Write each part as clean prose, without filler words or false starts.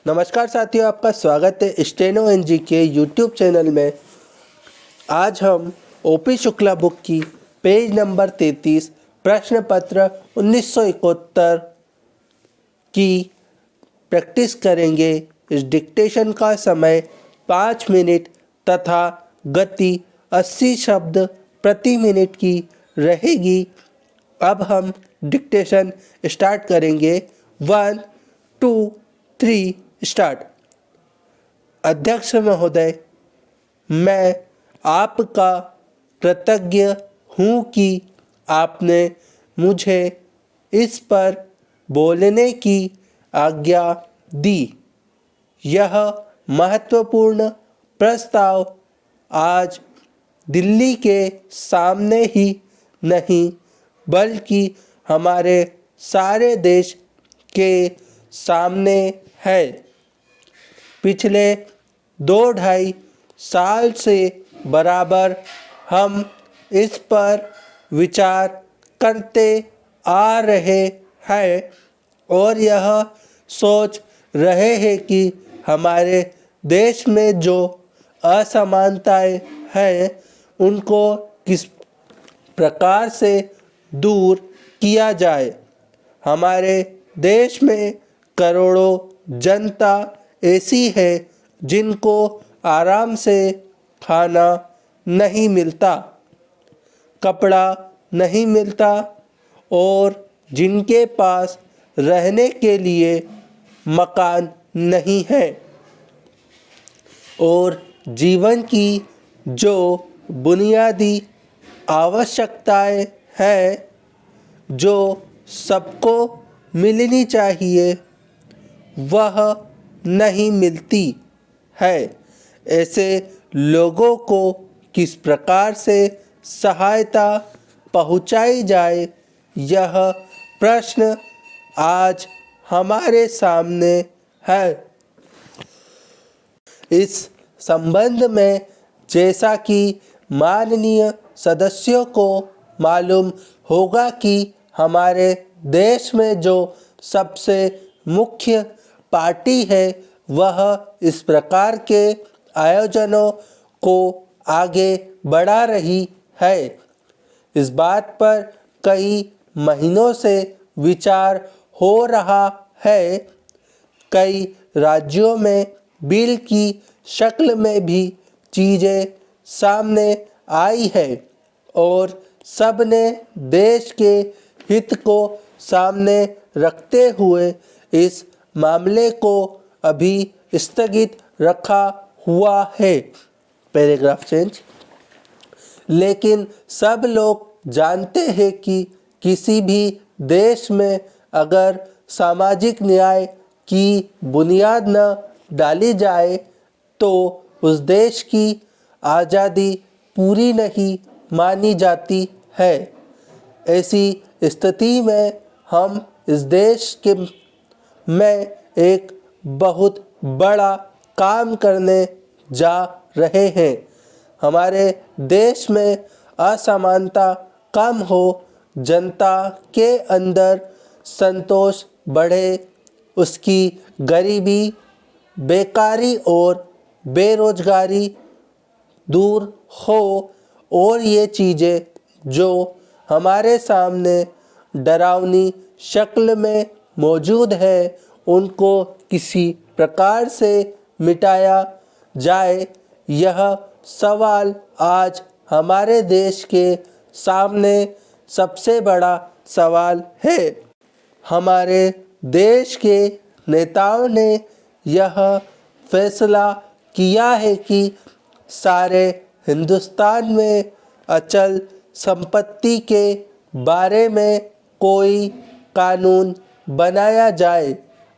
नमस्कार साथियों, आपका स्वागत है स्टेनो एनजी के यूट्यूब चैनल में। आज हम ओपी शुक्ला बुक की पेज नंबर 33 प्रश्न पत्र 1971 की प्रैक्टिस करेंगे। इस डिक्टेशन का समय 5 मिनट तथा गति 80 शब्द प्रति मिनट की रहेगी। अब हम डिक्टेशन स्टार्ट करेंगे। 1 2 3 स्टार्ट। अध्यक्ष महोदय, मैं आपका कृतज्ञ हूँ कि आपने मुझे इस पर बोलने की आज्ञा दी। यह महत्वपूर्ण प्रस्ताव आज दिल्ली के सामने ही नहीं बल्कि हमारे सारे देश के सामने है। पिछले 2-2.5 साल से बराबर हम इस पर विचार करते आ रहे हैं और यह सोच रहे हैं कि हमारे देश में जो असमानताएं हैं उनको किस प्रकार से दूर किया जाए। हमारे देश में करोड़ों जनता ऐसी है जिनको आराम से खाना नहीं मिलता, कपड़ा नहीं मिलता और जिनके पास रहने के लिए मकान नहीं है और जीवन की जो बुनियादी आवश्यकताएं हैं जो सबको मिलनी चाहिए वह नहीं मिलती है। ऐसे लोगों को किस प्रकार से सहायता पहुंचाई जाए, यह प्रश्न आज हमारे सामने है। इस संबंध में जैसा कि माननीय सदस्यों को मालूम होगा कि हमारे देश में जो सबसे मुख्य पार्टी है वह इस प्रकार के आयोजनों को आगे बढ़ा रही है। इस बात पर कई महीनों से विचार हो रहा है। कई राज्यों में बिल की शक्ल में भी चीज़ें सामने आई है और सब ने देश के हित को सामने रखते हुए इस मामले को अभी स्थगित रखा हुआ है। Paragraph change. लेकिन सब लोग जानते हैं कि किसी भी देश में अगर सामाजिक न्याय की बुनियाद न डाली जाए तो उस देश की आज़ादी पूरी नहीं मानी जाती है। ऐसी स्थिति में हम इस देश के में एक बहुत बड़ा काम करने जा रहे हैं। हमारे देश में असमानता कम हो, जनता के अंदर संतोष बढ़े, उसकी गरीबी, बेकारी और बेरोजगारी दूर हो और ये चीज़ें जो हमारे सामने डरावनी शक्ल में मौजूद है उनको किसी प्रकार से मिटाया जाए। यह सवाल आज हमारे देश के सामने सबसे बड़ा सवाल है। हमारे देश के नेताओं ने यह फैसला किया है कि सारे हिंदुस्तान में अचल संपत्ति के बारे में कोई कानून बनाया जाए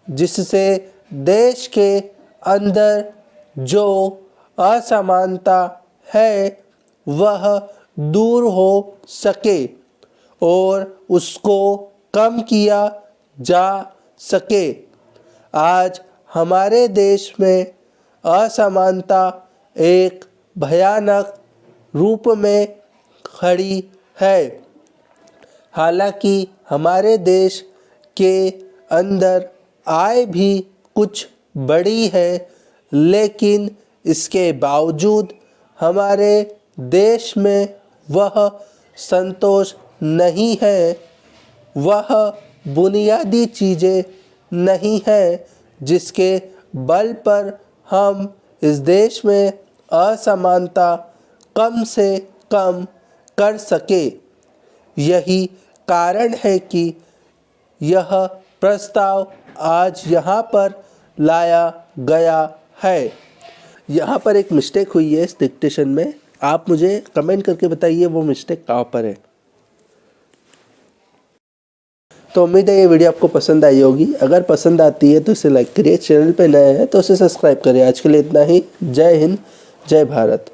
जिससे देश के अंदर जो असमानता है वह दूर हो सके और उसको कम किया जा सके। आज हमारे देश में असमानता एक भयानक रूप में खड़ी है। हालांकि हमारे देश के अंदर आए भी कुछ बड़ी है, लेकिन इसके बावजूद हमारे देश में वह संतोष नहीं है, वह बुनियादी चीज़ें नहीं हैं जिसके बल पर हम इस देश में असमानता कम से कम कर सके। यही कारण है कि यह प्रस्ताव आज यहाँ पर लाया गया है। यहाँ पर एक मिस्टेक हुई है इस डिक्टेशन में, आप मुझे कमेंट करके बताइए वो मिस्टेक कहाँ पर है। तो उम्मीद है ये वीडियो आपको पसंद आई होगी। अगर पसंद आती है तो इसे लाइक करिए, चैनल पे नए हैं तो इसे सब्सक्राइब करिए। आज के लिए इतना ही। जय हिंद, जय भारत।